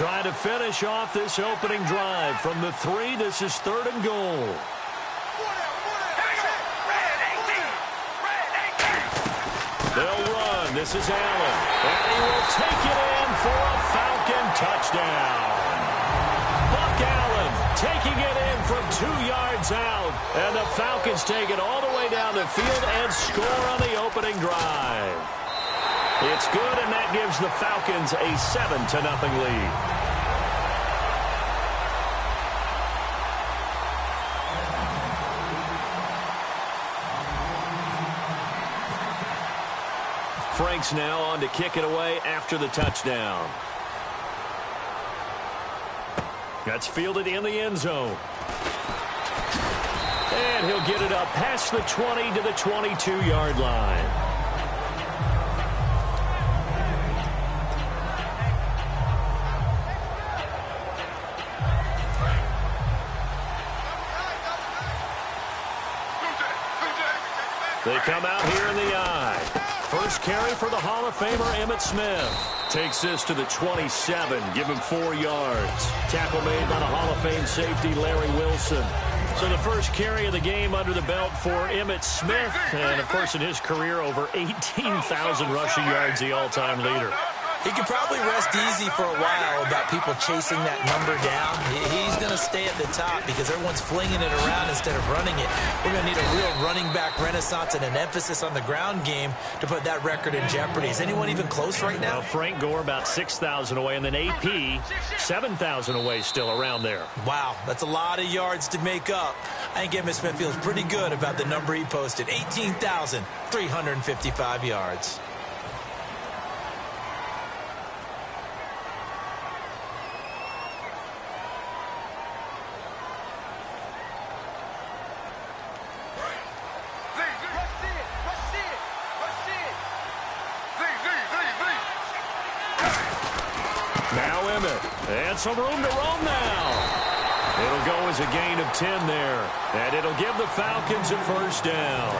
Trying to finish off this opening drive. From the 3, this is 3rd and goal. They'll run. This is Allen. And he will take it in for a Falcon touchdown. Buck Allen taking it in from 2 yards out. And the Falcons take it all the way down the field and score on the opening drive. It's good, and that gives the Falcons a 7-0 lead. Frank's now on to kick it away after the touchdown. That's fielded in the end zone. And he'll get it up past the 20 to the 22-yard line. They come out here in the eye. First carry for the Hall of Famer Emmitt Smith. Takes this to the 27. Give him 4 yards. Tackle made by the Hall of Fame safety Larry Wilson. So the first carry of the game under the belt for Emmitt Smith. And, of course, in his career, over 18,000 rushing yards, the all-time leader. He could probably rest easy for a while about people chasing that number down. He's going to stay at the top because everyone's flinging it around instead of running it. We're going to need a real running back renaissance and an emphasis on the ground game to put that record in jeopardy. Is anyone even close right now? Well, Frank Gore about 6,000 away, and then AP 7,000 away still around there. Wow, that's a lot of yards to make up. I think Emmitt Smith feels pretty good about the number he posted, 18,355 yards. And some room to roam now. It'll go as a gain of 10 there. And it'll give the Falcons a first down.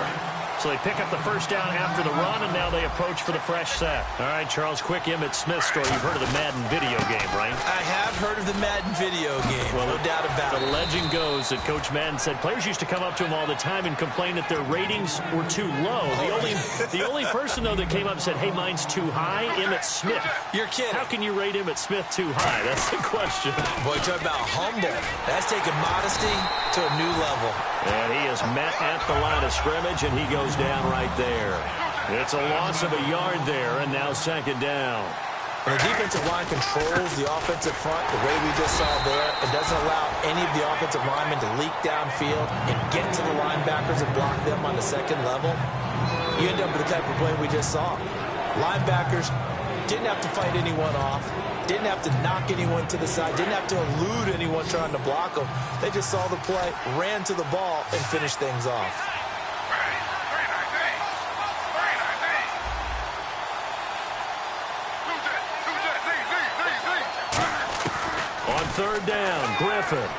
So they pick up the first down after the run, and now they approach for the fresh set. All right, Charles, quick Emmitt Smith story. You've heard of the Madden video game, right? I have heard of the Madden video game, well, no doubt about it. The legend goes that Coach Madden said players used to come up to him all the time and complain that their ratings were too low. The only person, though, that came up and said, hey, mine's too high, Emmitt Smith. You're kidding. How can you rate Emmitt Smith too high? That's the question. Boy, talk about humble. That's taking modesty to a new level. And he is met at the line of scrimmage, and he goes down right there. It's a loss of a yard there, and now second down. And the defensive line controls the offensive front the way we just saw there. It doesn't allow any of the offensive linemen to leak downfield and get to the linebackers and block them on the second level. You end up with the type of play we just saw. Linebackers didn't have to fight anyone off. Didn't have to knock anyone to the side. Didn't have to elude anyone trying to block them. They just saw the play, ran to the ball, and finished things off. On third down, Griffin.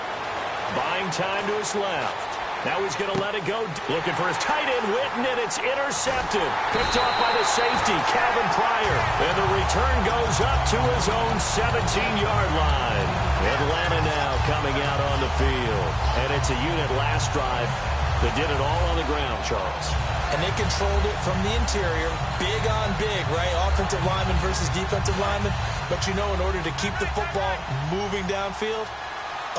Buying time to his left. Now he's going to let it go. Looking for his tight end, Witten, and it's intercepted. Picked off by the safety, Kevin Pryor. And the return goes up to his own 17-yard line. Atlanta now coming out on the field. And it's a unit last drive that did it all on the ground, Charles. And they controlled it from the interior. Big on big, right? Offensive lineman versus defensive lineman. But you know, in order to keep the football moving downfield,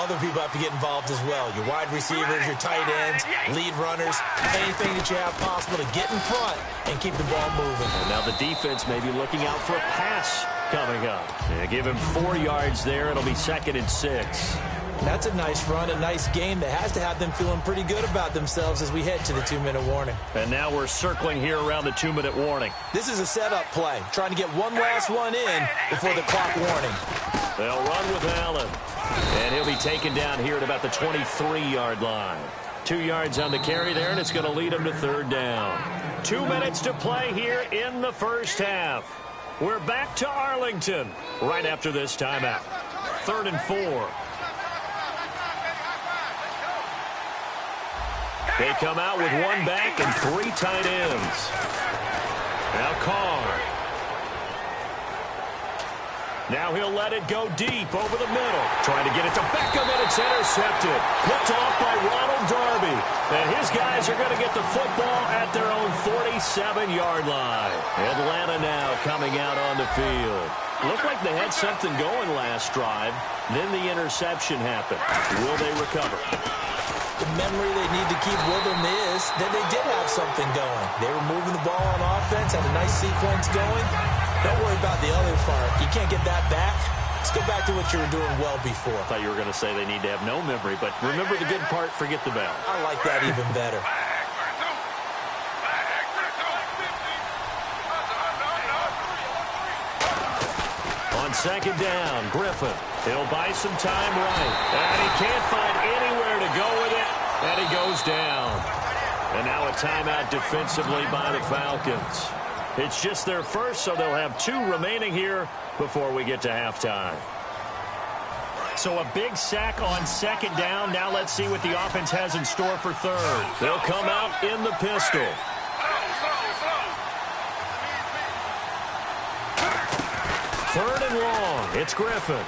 other people have to get involved as well. Your wide receivers, your tight ends, lead runners, anything that you have possible to get in front and keep the ball moving. And now the defense may be looking out for a pass coming up. They give him 4 yards there. It'll be 2nd and 6. That's a nice run, a nice game that has to have them feeling pretty good about themselves as we head to the 2-minute warning. And now we're circling here around the 2-minute warning. This is a setup play, trying to get one last one in before the clock warning. They'll run with Allen. And he'll be taken down here at about the 23-yard line. 2 yards on the carry there, and it's going to lead him to third down. 2 minutes to play here in the first half. We're back to Arlington right after this timeout. 3rd and 4. They come out with 1 back and 3 tight ends. Now Carr. Now he'll let it go deep over the middle. Trying to get it to Beckham, and it's intercepted. Picked off by Ronald Darby. And his guys are going to get the football at their own 47-yard line. Atlanta now coming out on the field. Looked like they had something going last drive. Then the interception happened. Will they recover? The memory they need to keep with them is that they did have something going. They were moving the ball on offense, had a nice sequence going. Don't worry about the other part. You can't get that back. Let's go back to what you were doing well before. I thought you were going to say they need to have no memory, but remember the good part, forget the bad. I like that even better. On second down, Griffin. He'll buy some time right. And he can't find anywhere to go with it. And he goes down. And now a timeout defensively by the Falcons. It's just their first, so they'll have 2 remaining here before we get to halftime. So a big sack on second down. Now let's see what the offense has in store for third. They'll come out in the pistol. Third and long. It's Griffin.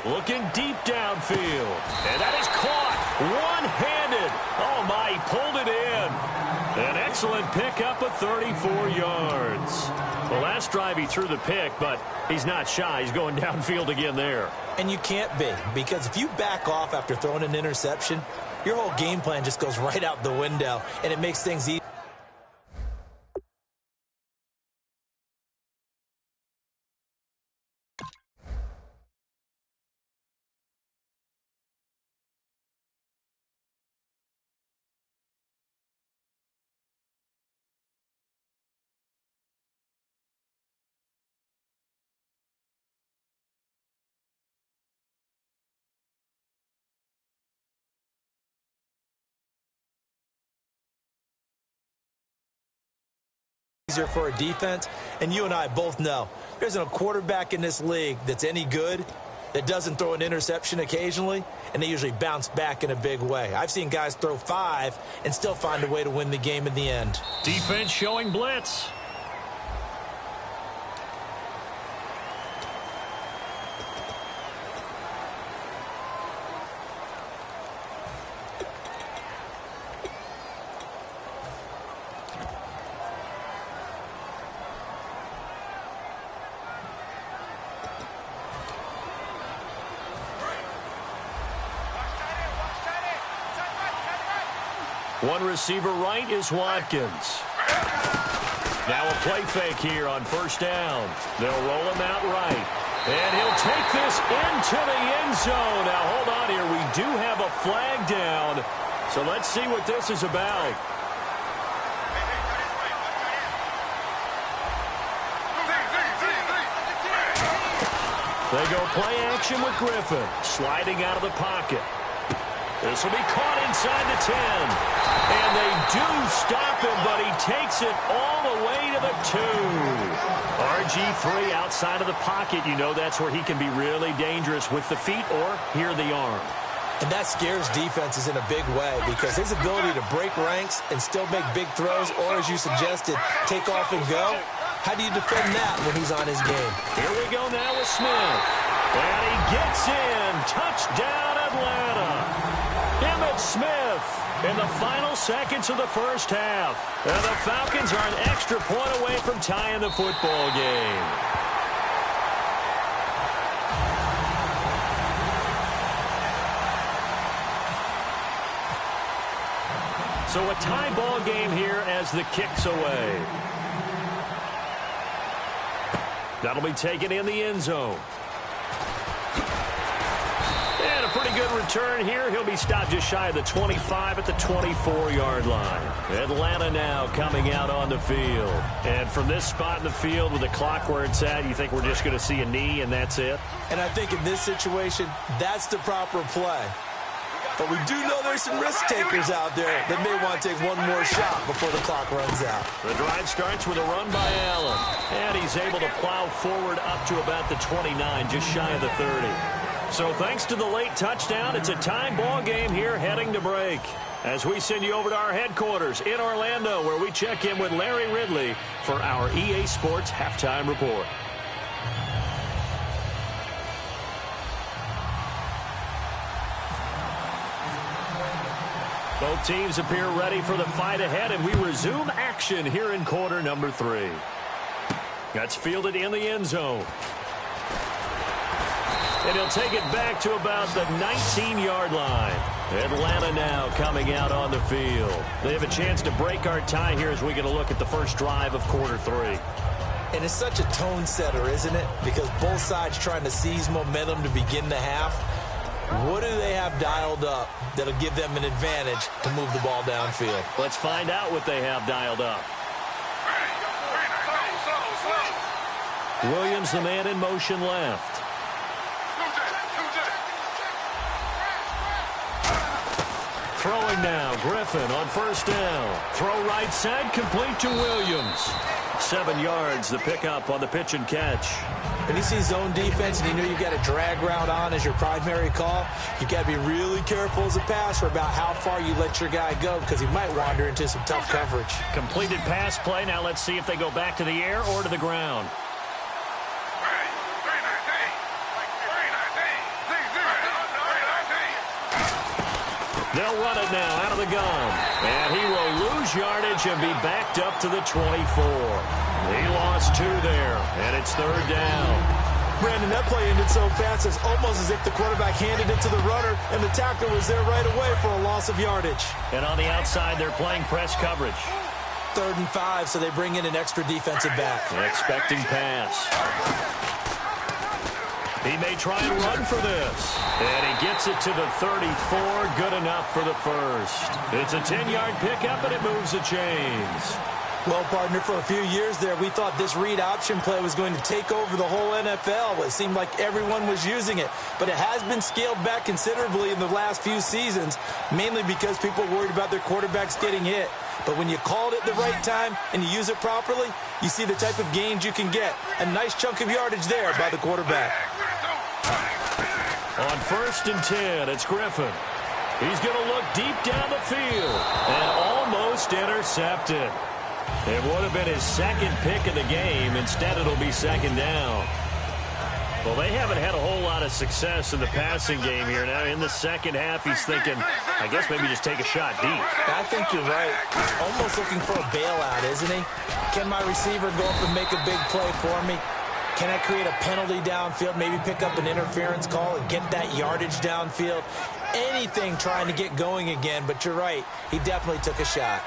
Looking deep downfield. And that is caught. One-handed. Oh, my, he pulled it in. An excellent pickup of 34 yards. The last drive he threw the pick, but he's not shy. He's going downfield again there. And you can't be, because if you back off after throwing an interception, your whole game plan just goes right out the window, and it makes things easy. For a defense, and you and I both know there isn't a quarterback in this league that's any good that doesn't throw an interception occasionally, and they usually bounce back in a big way. I've seen guys throw 5 and still find a way to win the game in the end. Defense showing blitz. One receiver right is Watkins. Now a play fake here on first down. They'll roll him out right. And he'll take this into the end zone. Now hold on here. We do have a flag down. So let's see what this is about. They go play action with Griffin. Sliding out of the pocket. This will be caught inside the 10. And they do stop him, but he takes it all the way to the 2. RG3 outside of the pocket. You know that's where he can be really dangerous with the feet or here the arm. And that scares defenses in a big way because his ability to break ranks and still make big throws or, as you suggested, take off and go. How do you defend that when he's on his game? Here we go now with Smith. And he gets in. Touchdown, Atlanta. Emmitt Smith in the final seconds of the first half. And the Falcons are an extra point away from tying the football game. So a tie ball game here as the kick's away. That'll be taken in the end zone. And a pretty good return here. He'll be stopped just shy of the 25 at the 24-yard line. Atlanta now coming out on the field. And from this spot in the field with the clock where it's at, you think we're just going to see a knee and that's it? And I think in this situation, that's the proper play. But we do know there's some risk takers out there that may want to take one more shot before the clock runs out. The drive starts with a run by Allen. And he's able to plow forward up to about the 29, just shy of the 30. So thanks to the late touchdown, it's a tie ball game here heading to break. As we send you over to our headquarters in Orlando, where we check in with Larry Ridley for our EA Sports Halftime Report. Both teams appear ready for the fight ahead, and we resume action here in quarter number 3. That's fielded in the end zone. And he'll take it back to about the 19-yard line. Atlanta now coming out on the field. They have a chance to break our tie here as we get a look at the first drive of quarter 3. And it's such a tone setter, isn't it? Because both sides trying to seize momentum to begin the half. What do they have dialed up that'll give them an advantage to move the ball downfield? Let's find out what they have dialed up. Williams, the man in motion left. Throwing now, Griffin on first down. Throw right side, complete to Williams. 7 yards, the pickup on the pitch and catch. When you see zone defense and you know you've got a drag route on as your primary call, you've got to be really careful as a passer about how far you let your guy go because he might wander into some tough coverage. Completed pass play. Now let's see if they go back to the air or to the ground. They'll run it now out of the gun. And he will lose yardage and be backed up to the 24. He lost 2 there, and it's 3rd down. Brandon, that play ended so fast, it's almost as if the quarterback handed it to the runner, and the tackler was there right away for a loss of yardage. And on the outside, they're playing press coverage. 3rd and 5, so they bring in an extra defensive back. Expecting pass. He may try and run for this. And he gets it to the 34. Good enough for the first. It's a 10-yard pickup, and it moves the chains. Well, partner, for a few years there, we thought this read option play was going to take over the whole NFL. It seemed like everyone was using it. But it has been scaled back considerably in the last few seasons, mainly because people are worried about their quarterbacks getting hit. But when you call it at the right time and you use it properly, you see the type of gains you can get. A nice chunk of yardage there by the quarterback. On 1st and 10, it's Griffin. He's going to look deep down the field and almost intercepted. It would have been his 2nd pick of the game. Instead, it'll be 2nd down. Well, they haven't had a whole lot of success in the passing game here. Now, in the second half, he's thinking, I guess maybe just take a shot deep. I think you're right. Almost looking for a bailout, isn't he? Can my receiver go up and make a big play for me? Can I create a penalty downfield, maybe pick up an interference call and get that yardage downfield? Anything trying to get going again, but you're right. He definitely took a shot.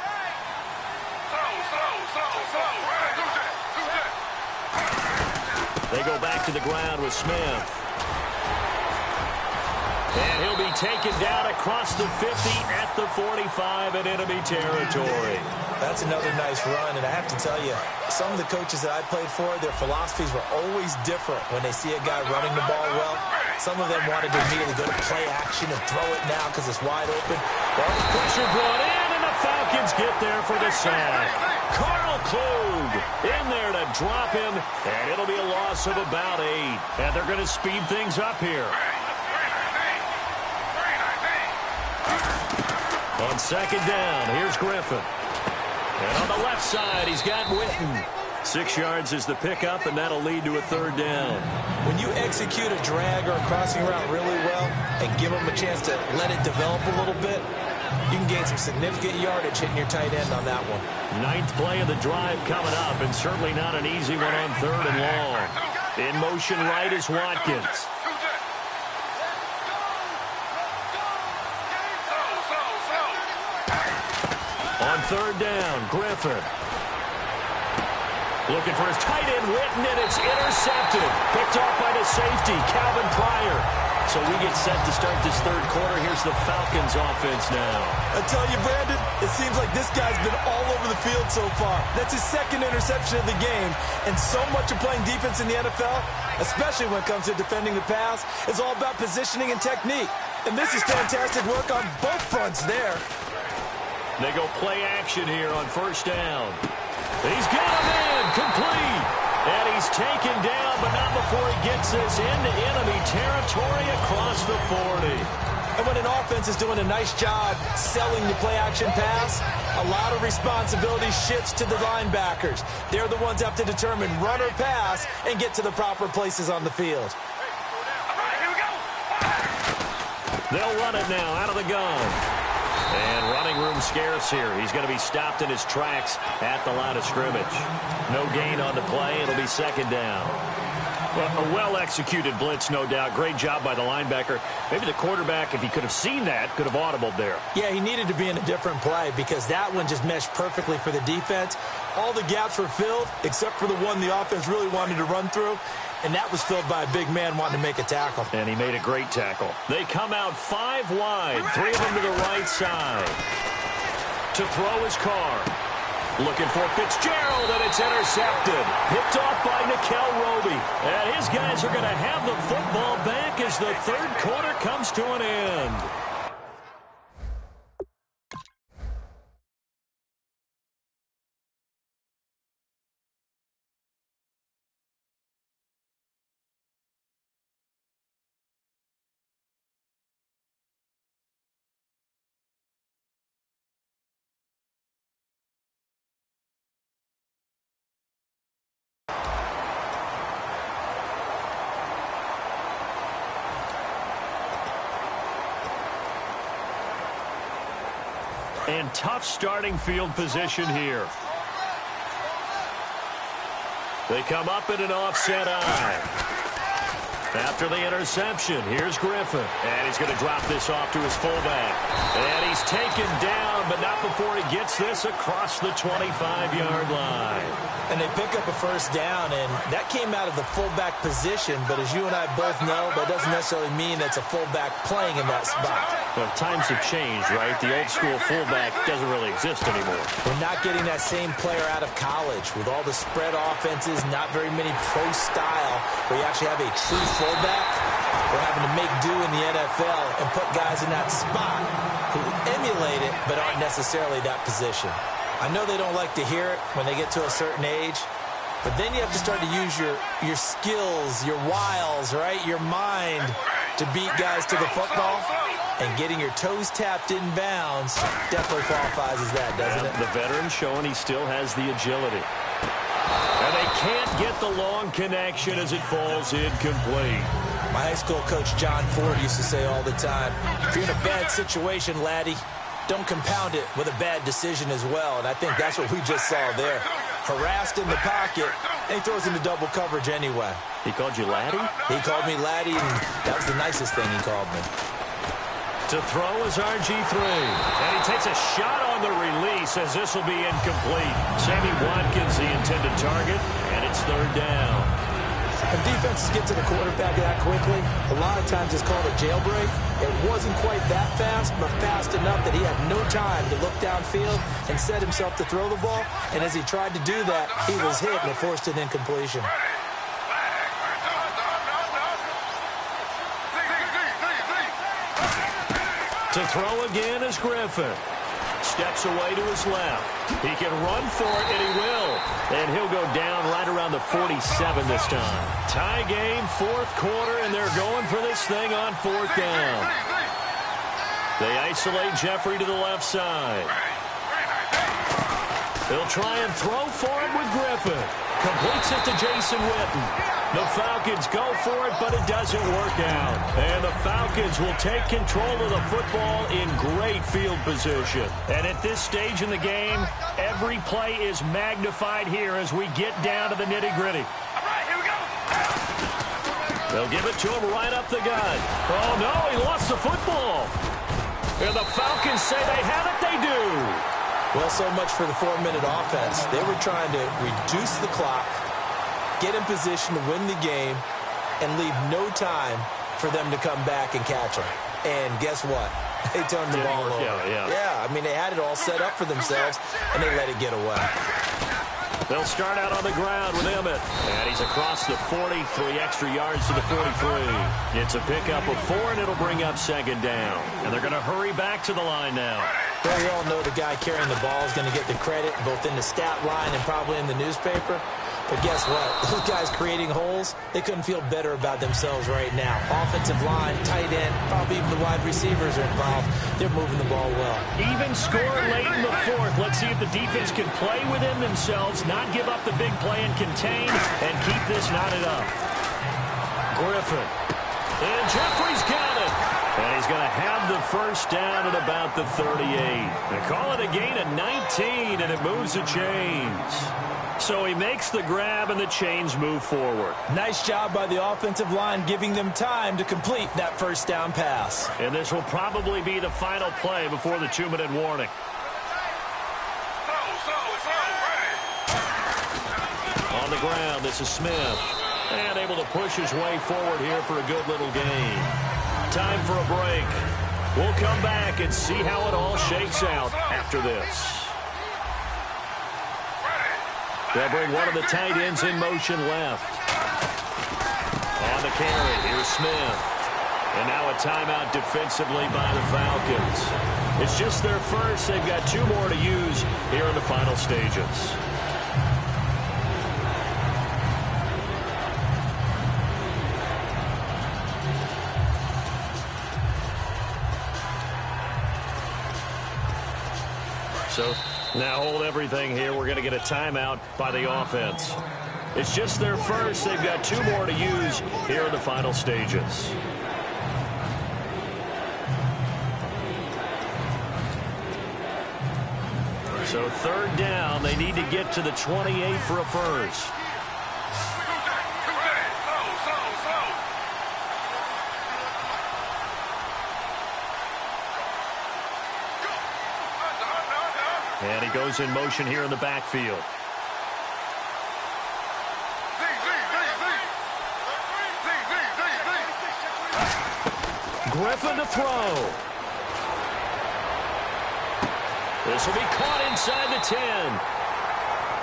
They go back to the ground with Smith. And he'll be taken down across the 50 at the 45 in enemy territory. That's another nice run, and I have to tell you, some of the coaches that I played for, their philosophies were always different when they see a guy running the ball well. Some of them wanted to immediately go to play action and throw it now because it's wide open. Well, the pressure brought in, and the Falcons get there for the sack. Carl Klug in there to drop him, and it'll be a loss of about 8. And they're going to speed things up here. On 2nd down, here's Griffin. And on the left side, he's got Witten. 6 yards is the pickup, and that'll lead to a 3rd down. When you execute a drag or a crossing route really well and give them a chance to let it develop a little bit, you can gain some significant yardage hitting your tight end on that one. 9th play of the drive coming up, and certainly not an easy one on 3rd and long. In motion right is Watkins. On 3rd down, Griffin. Looking for his tight end, Witten, and it's intercepted. Picked off by the safety, Calvin Pryor. So we get set to start this 3rd quarter. Here's the Falcons offense now. I tell you, Brandon, it seems like this guy's been all over the field so far. That's his 2nd interception of the game. And so much of playing defense in the NFL, especially when it comes to defending the pass, is all about positioning and technique. And this is fantastic work on both fronts there. They go play action here on 1st down. He's got a man complete. And he he's taken down, but not before he gets this into enemy territory across the 40. And when an offense is doing a nice job selling the play-action pass, a lot of responsibility shifts to the linebackers. They're the ones that have to determine run or pass and get to the proper places on the field. They'll run it now out of the gun. And running room scarce here. He's going to be stopped in his tracks at the line of scrimmage. No gain on the play. It'll be second down. Well, a well-executed blitz, no doubt. Great job by the linebacker. Maybe the quarterback, if he could have seen that, could have audibled there. Yeah, he needed to be in a different play because that one just meshed perfectly for the defense. All the gaps were filled except for the one the offense really wanted to run through. And that was filled by a big man wanting to make a tackle. And he made a great tackle. They come out 5 wide, 3 of them to the right side. To throw his Carr. Looking for Fitzgerald, and it's intercepted. Picked off by Nickel Roby. And his guys are going to have the football back as the third quarter comes to an end. And tough starting field position here. They come up in an offset eye. After the interception, here's Griffin. And he's going to drop this off to his fullback. And he's taken down, but not before he gets this across the 25-yard line. And they pick up a first down, and that came out of the fullback position. But as you and I both know, that doesn't necessarily mean it's a fullback playing in that spot. Well, times have changed, right? The old-school fullback doesn't really exist anymore. We're not getting that same player out of college. With all the spread offenses, not very many pro style, where you actually have a true fullback. We're having to make do in the NFL and put guys in that spot who emulate it but aren't necessarily that position. I know they don't like to hear it when they get to a certain age, but then you have to start to use your skills, your wiles, right, your mind to beat guys to the football. And getting your toes tapped in bounds definitely qualifies as that, doesn't it? The veteran showing he still has the agility. And they can't get the long connection as it falls incomplete. My high school coach, John Ford, used to say all the time, if you're in a bad situation, laddie, don't compound it with a bad decision as well. And I think that's what we just saw there. Harassed in the pocket, and he throws into double coverage anyway. He called you laddie? He called me laddie, and that was the nicest thing he called me. To throw is RG3. And he takes a shot on the release as this will be incomplete. Sammy Watkins, the intended target, and it's third down. When defenses get to the quarterback that quickly, a lot of times it's called a jailbreak. It wasn't quite that fast, but fast enough that he had no time to look downfield and set himself to throw the ball. And as he tried to do that, he was hit and it forced an incompletion. To throw again is Griffin. Steps away to his left. He can run for it, and he will. And he'll go down right around the 47 this time. Tie game, fourth quarter, and they're going for this thing on fourth down. They isolate Jeffrey to the left side. They'll try and throw for it with Griffin. Completes it to Jason Witten. The Falcons go for it, but it doesn't work out. And the Falcons will take control of the football in great field position. And at this stage in the game, every play is magnified here as we get down to the nitty-gritty. All right, here we go. They'll give it to him right up the gut. Oh, no, he lost the football. And the Falcons say they have it, they do. Well, so much for the 4-minute offense. They were trying to reduce the clock, get in position to win the game, and leave no time for them to come back and catch them. And guess what? They turned the ball over. Yeah, I mean, they had it all set up for themselves, and they let it get away. They'll start out on the ground with Emmett. And he's across the 40, 3 extra yards to the 43. It's a pickup of 4, and it'll bring up second down. And they're going to hurry back to the line now. Well, we all know the guy carrying the ball is going to get the credit both in the stat line and probably in the newspaper. But guess what? Those guys creating holes, they couldn't feel better about themselves right now. Offensive line, tight end, probably even the wide receivers are involved. They're moving the ball well. Even score late in the fourth. Let's see if the defense can play within themselves, not give up the big play and contain, and keep this knotted up. Griffin. And Jeffrey's got it. And he's going to have the first down at about the 38. They call it a gain of 19, and it moves the chains. So he makes the grab, and the chains move forward. Nice job by the offensive line, giving them time to complete that first down pass. And this will probably be the final play before the 2-minute warning. On the ground, this is Smith. And able to push his way forward here for a good little gain. Time for a break. We'll come back and see how it all shakes out after this. They'll bring one of the tight ends in motion left. On the carry, here's Smith. And now a timeout defensively by the Falcons. It's just their first. They've got 2 more to use here in the final stages. So now hold everything here. We're going to get a timeout by the offense. It's just their first. They've got 2 more to use here in the final stages. So 3rd down. They need to get to the 28 for a first. And he goes in motion here in the backfield. Griffin to throw. This will be caught inside the 10.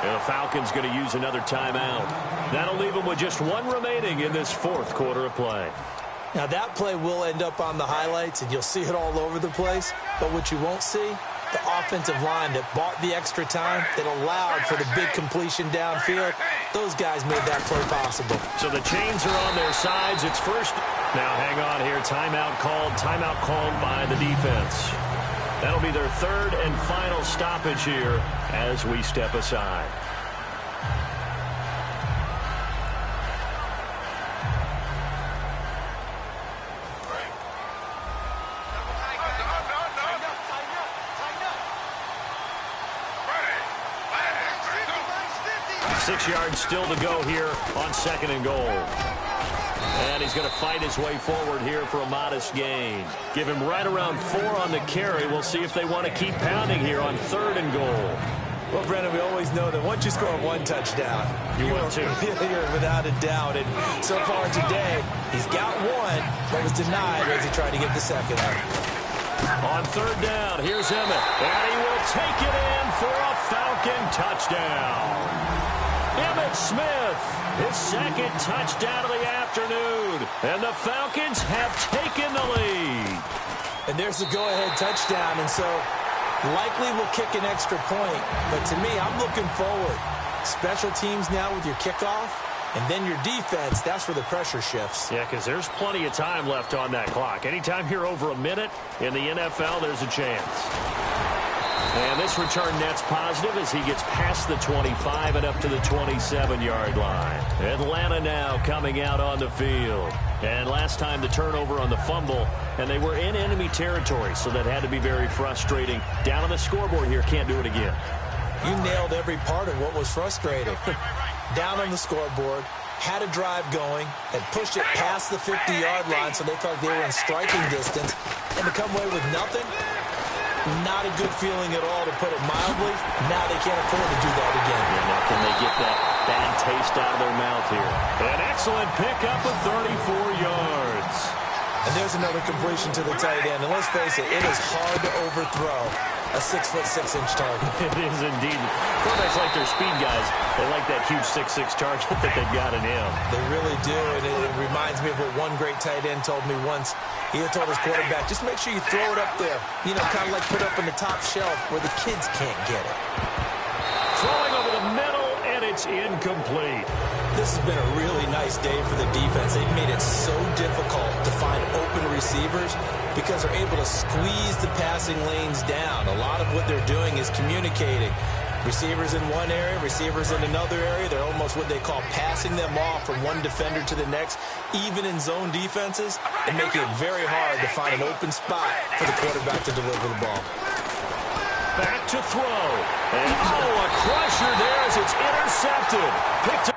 And the Falcons going to use another timeout. That'll leave them with just 1 remaining in this 4th quarter of play. Now that play will end up on the highlights, and you'll see it all over the place. But what you won't see, the offensive line that bought the extra time, that allowed for the big completion downfield, those guys made that play possible. So the chains are on their sides. It's first. Now hang on here. Timeout called by the defense. That'll be their 3rd and final stoppage here as we step aside. Six yards still to go here on 2nd and goal. And he's going to fight his way forward here for a modest gain. Give him right around 4 on the carry. We'll see if they want to keep pounding here on 3rd and goal. Well, Brennan, we always know that once you score 1 touchdown, you want to. You're without a doubt. And so far today, he's got 1, but was denied as he tried to get the 2nd one. On 3rd down, here's Emmett. And he will take it in for a Falcon touchdown. Emmitt Smith, his 2nd touchdown of the afternoon. And the Falcons have taken the lead. And there's the go-ahead touchdown. And so likely will kick an extra point. But to me, I'm looking forward. Special teams now with your kickoff. And then your defense, that's where the pressure shifts. Yeah, because there's plenty of time left on that clock. Anytime you're over a minute in the NFL, there's a chance. And this return net's positive as he gets past the 25 and up to the 27-yard line. Atlanta now coming out on the field. And last time the turnover on the fumble, and they were in enemy territory, so that had to be very frustrating. Down on the scoreboard here, can't do it again. You nailed every part of what was frustrating. Down on the scoreboard, had a drive going, had pushed it past the 50-yard line, so they thought they were in striking distance, and to come away with nothing, not a good feeling at all, to put it mildly. Now they can't afford to do that again. Yeah, now can they get that bad taste out of their mouth here? An excellent pickup of 34 yards. And there's another completion to the tight end. And let's face it, it is hard to overthrow a 6'6" target. It is indeed. Quarterbacks like their speed guys. They like that huge 6'6" target that they've got in him. They really do, and it reminds me of what one great tight end told me once. He had told his quarterback, just make sure you throw it up there. You know, kind of like put it up on the top shelf where the kids can't get it. Throwing over the middle, and it it's incomplete. This has been a really nice day for the defense. They've made it so difficult to find open receivers because they're able to squeeze the passing lanes down. A lot of what they're doing is communicating. Receivers in one area, receivers in another area. They're almost what they call passing them off from one defender to the next, even in zone defenses, and making it very hard to find an open spot for the quarterback to deliver the ball. Back to throw. And, oh, a crusher there as it's intercepted. Picked up.